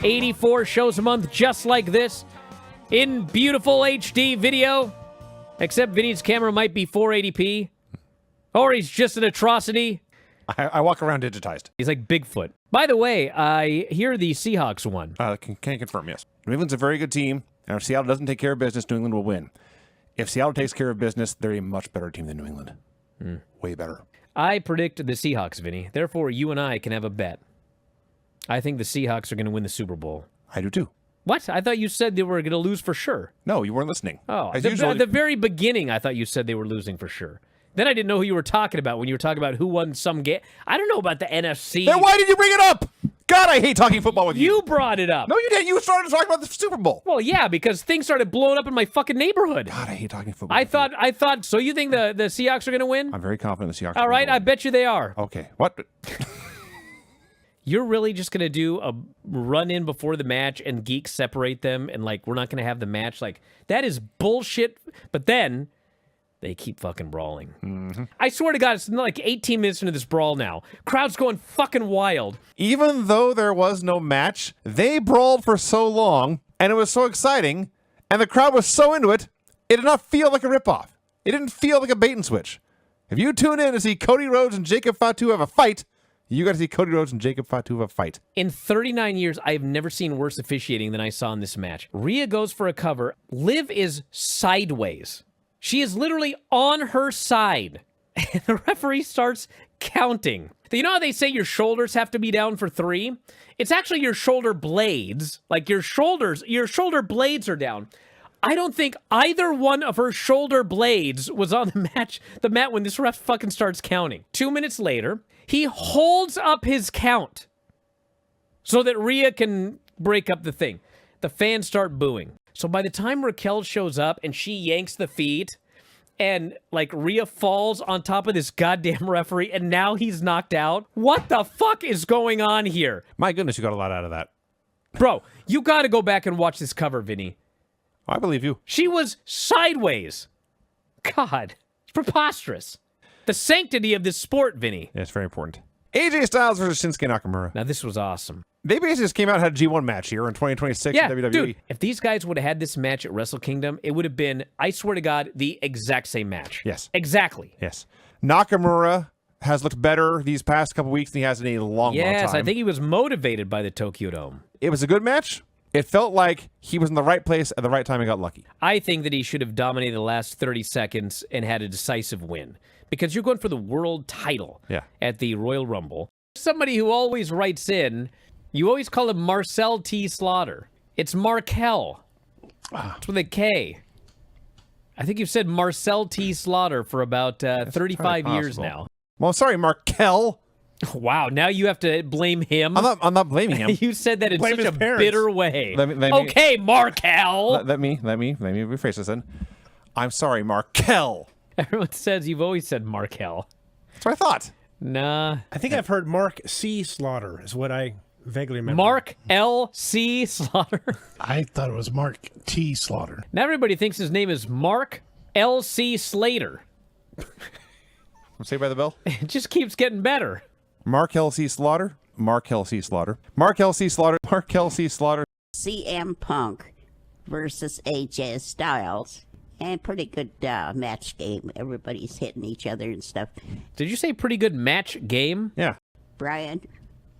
84 shows a month just like this in beautiful HD video. Except Vinny's camera might be 480p. Or he's just an atrocity. I walk around digitized. He's like Bigfoot. By the way, I hear the Seahawks won. Can confirm, yes. New England's a very good team, and if Seattle doesn't take care of business, New England will win. If Seattle takes care of business, they're a much better team than New England. Way better. I predict the Seahawks, Vinny. Therefore, you and I can have a bet. I think the Seahawks are going to win the Super Bowl. I do too. What? I thought you said they were going to lose for sure. No, you weren't listening. Oh, at the very beginning, I thought you said they were losing for sure. Then I didn't know who you were talking about when you were talking about who won some game. I don't know about the NFC. Then why did you bring it up? God, I hate talking football with you. You brought it up. No, you didn't. You started talking about the Super Bowl. Well, yeah, because things started blowing up in my fucking neighborhood. God, I hate talking football. I thought. So you think the Seahawks are going to win? I'm very confident the Seahawks. All right, I bet you they are. Okay, what? You're really just going to do a run-in before the match and geeks separate them and, like, we're not going to have the match? Like, that is bullshit. But then they keep fucking brawling. Mm-hmm. I swear to God, it's like 18 minutes into this brawl now. Crowd's going fucking wild. Even though there was no match, they brawled for so long, and it was so exciting, and the crowd was so into it, it did not feel like a ripoff. It didn't feel like a bait and switch. If you tune in to see Cody Rhodes and Jacob Fatu have a fight, you got to see Cody Rhodes and Jacob Fatu have a fight. In 39 years, I have never seen worse officiating than I saw in this match. Rhea goes for a cover. Liv is sideways. She is literally on her side. And the referee starts counting. You know how they say your shoulders have to be down for 3? It's actually your shoulder blades. Like your shoulder blades are down. I don't think either one of her shoulder blades was on the mat when this ref fucking starts counting. 2 minutes later, he holds up his count so that Rhea can break up the thing. The fans start booing. So by the time Raquel shows up and she yanks the feet and like Rhea falls on top of this goddamn referee and now he's knocked out, what the fuck is going on here? My goodness, you got a lot out of that. Bro, you got to go back and watch this cover, Vinny. I believe you. She was sideways. God, it's preposterous. The sanctity of this sport, Vinny. Yeah, it's very important. AJ Styles versus Shinsuke Nakamura. Now, this was awesome. They basically just came out and had a G1 match here in 2026 in WWE. Dude, if these guys would have had this match at Wrestle Kingdom, it would have been, I swear to God, the exact same match. Yes. Exactly. Yes. Nakamura has looked better these past couple weeks than he has in a long time. Yes, I think he was motivated by the Tokyo Dome. It was a good match. It felt like he was in the right place at the right time and got lucky. I think that he should have dominated the last 30 seconds and had a decisive win. Because you're going for the world title at the Royal Rumble. Somebody who always writes in, you always call him Marcel T. Slaughter. It's Markel. It's with a K. I think you've said Marcel T. Slaughter for about 35 years now. Well, sorry, Markel. Wow, now you have to blame him. I'm not blaming him. You said that in such a bitter way. Okay, Markel. Let me rephrase this then. I'm sorry, Markel. Everyone says you've always said Markel. That's what I thought. Nah. I think I've heard Mark C. Slaughter is what I vaguely remember. Mark L. C. Slaughter. I thought it was Mark T. Slaughter. Now everybody thinks his name is Mark L. C. Slater. Saved by the Bell? It just keeps getting better. Mark L. C. Slaughter. Mark L. C. Slaughter. Mark L. C. Slaughter. Mark L. C. Slaughter. CM Punk versus AJ Styles. And pretty good match game. Everybody's hitting each other and stuff. Did you say pretty good match game? Yeah. Bryan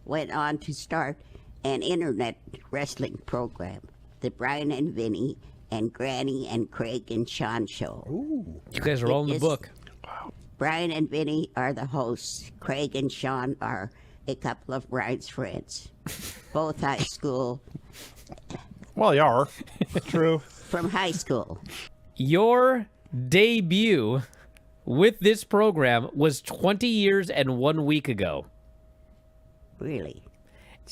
went on to start an internet wrestling program. The Bryan and Vinny and Granny and Craig and Sean show. Ooh. You guys are all in the book. Wow. Bryan and Vinny are the hosts. Craig and Sean are a couple of Bryan's friends. Both high school. Well, you are. True. From high school. Your debut with this program was 20 years and 1 week ago. Really?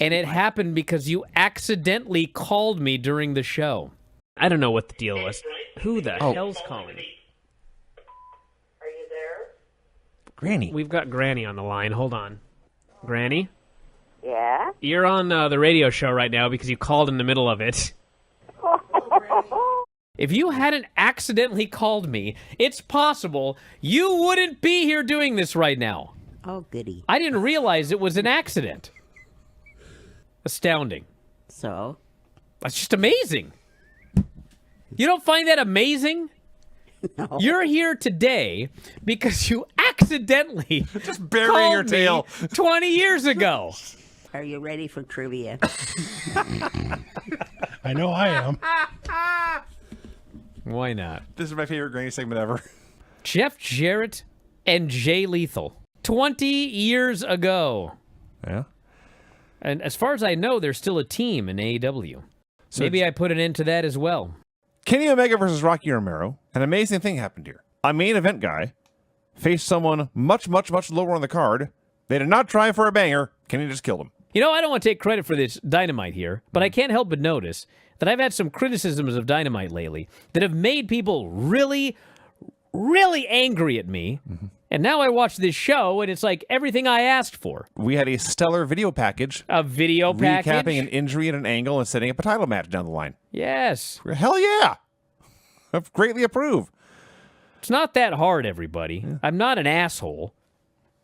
And it happened because you accidentally called me during the show. I don't know what the deal was. Who the hell's calling? Are you there? Granny. We've got Granny on the line. Hold on. Granny? Yeah? You're on the radio show right now because you called in the middle of it. If you hadn't accidentally called me, it's possible you wouldn't be here doing this right now. Oh, goody. I didn't realize it was an accident. Astounding. So? That's just amazing. You don't find that amazing? No. You're here today because you accidentally Just burying your called tail. me 20 years ago. Are you ready for trivia? I know I am. Why not? This is my favorite Granny segment ever. Jeff Jarrett and Jay Lethal. 20 years ago. Yeah. And as far as I know, there's still a team in AEW. So Maybe I put an end to that as well. Kenny Omega versus Rocky Romero. An amazing thing happened here. A main event guy faced someone much, much, much lower on the card. They did not try for a banger. Kenny just killed him. You know, I don't want to take credit for this Dynamite here, but I can't help but notice that I've had some criticisms of Dynamite lately that have made people really, really angry at me. And now I watch this show, and it's like everything I asked for. We had a stellar video package. A video package. Recapping an injury at an angle and setting up a title match down the line. Yes. Hell yeah. I greatly approve. It's not that hard, everybody. I'm not an asshole.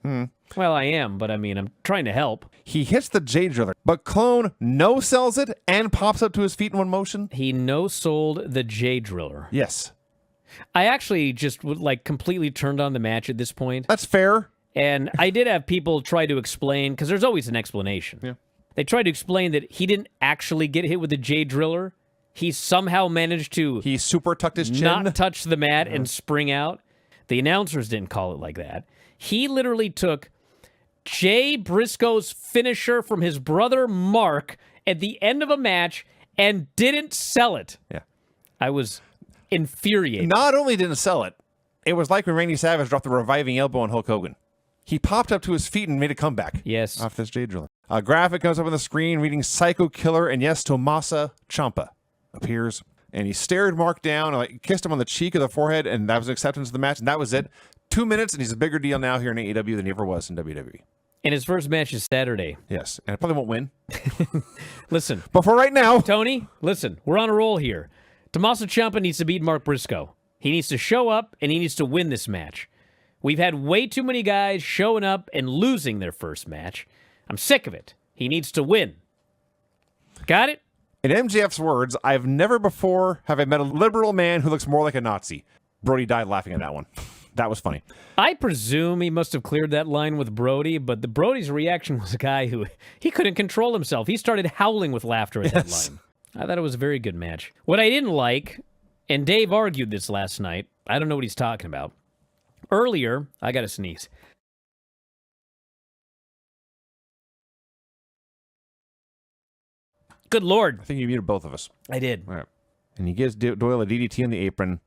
Well, I am, but I mean, I'm trying to help. He hits the J Driller, but Clone no-sells it and pops up to his feet in one motion. He no-sold the J Driller. Yes. I actually just completely turned on the match at this point. That's fair. And I did have people try to explain, because there's always an explanation. Yeah. They tried to explain that he didn't actually get hit with the J Driller. He somehow managed to He super tucked his chin. not touch the mat and spring out. The announcers didn't call it like that. He literally took Jay Briscoe's finisher from his brother Mark at the end of a match and didn't sell it. Yeah. I was infuriated. Not only didn't sell it, it was like when Randy Savage dropped the reviving elbow on Hulk Hogan. He popped up to his feet and made a comeback. Yes. Off this J Driller. A graphic comes up on the screen reading Psycho Killer, and yes, Tomasa Ciampa appears. And he stared Mark down, and kissed him on the cheek or the forehead, and that was acceptance of the match, and that was it. 2 minutes, and he's a bigger deal now here in AEW than he ever was in WWE. And his first match is Saturday. Yes, and I probably won't win. Listen, But for right now, Tony, listen, we're on a roll here. Tommaso Ciampa needs to beat Mark Briscoe. He needs to show up, and he needs to win this match. We've had way too many guys showing up and losing their first match. I'm sick of it. He needs to win. Got it? in MJF's words, I've never before have I met a liberal man who looks more like a Nazi. Brody died laughing at that one. That was funny. I presume he must have cleared that line with Brody, but the Brody's reaction was a guy who he couldn't control himself. He started howling with laughter at that line. I thought it was a very good match. What I didn't like, and Dave argued this last night, I don't know what he's talking about. Earlier, I got to sneeze. Good Lord. I think you muted both of us. I did. All right. And he gives Doyle a DDT on the apron,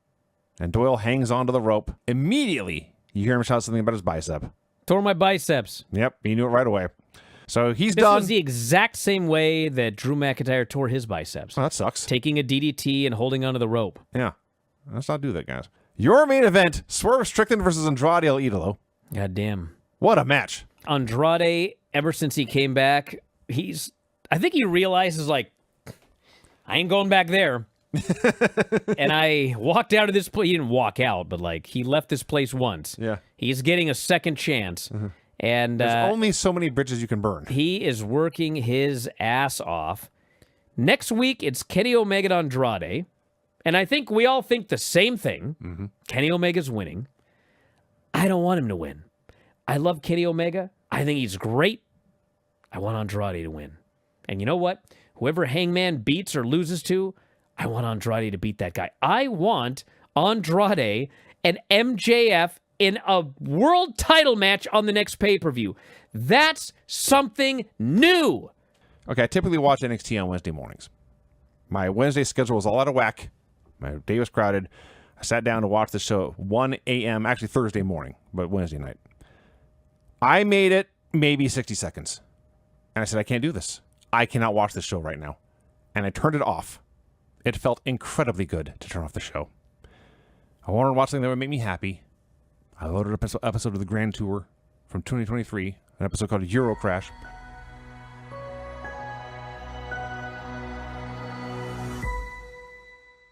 and Doyle hangs onto the rope. Immediately, you hear him shout something about his bicep. Tore my biceps. Yep, he knew it right away. So he's This done. was the exact same way that Drew McIntyre tore his biceps. Oh, that sucks. Taking a DDT and holding onto the rope. Yeah. Let's not do that, guys. Your main event, Swerve Strickland versus Andrade El Idolo. God damn. What a match. Andrade, ever since he came back, I think he realizes, like, I ain't going back there. And I walked out of this place. He didn't walk out, but, like, he left this place once. Yeah. He's getting a second chance. Mm-hmm. And There's only so many bridges you can burn. he is working his ass off. Next week, it's Kenny Omega to Andrade. And I think we all think the same thing. Mm-hmm. Kenny Omega's winning. I don't want him to win. I love Kenny Omega. I think he's great. I want Andrade to win. And you know what? Whoever Hangman beats or loses to, I want Andrade to beat that guy. I want Andrade and MJF in a world title match on the next pay-per-view. That's something new. Okay, I typically watch NXT on Wednesday mornings. My Wednesday schedule was all out of whack. My day was crowded. I sat down to watch the show at 1 a.m., actually Thursday morning, but Wednesday night. I made it maybe 60 seconds. And I said, I can't do this. I cannot watch this show right now. And I turned it off. It felt incredibly good to turn off the show. I wanted to watch something that would make me happy. I loaded up an episode of the Grand Tour from 2023, an episode called Euro Crash.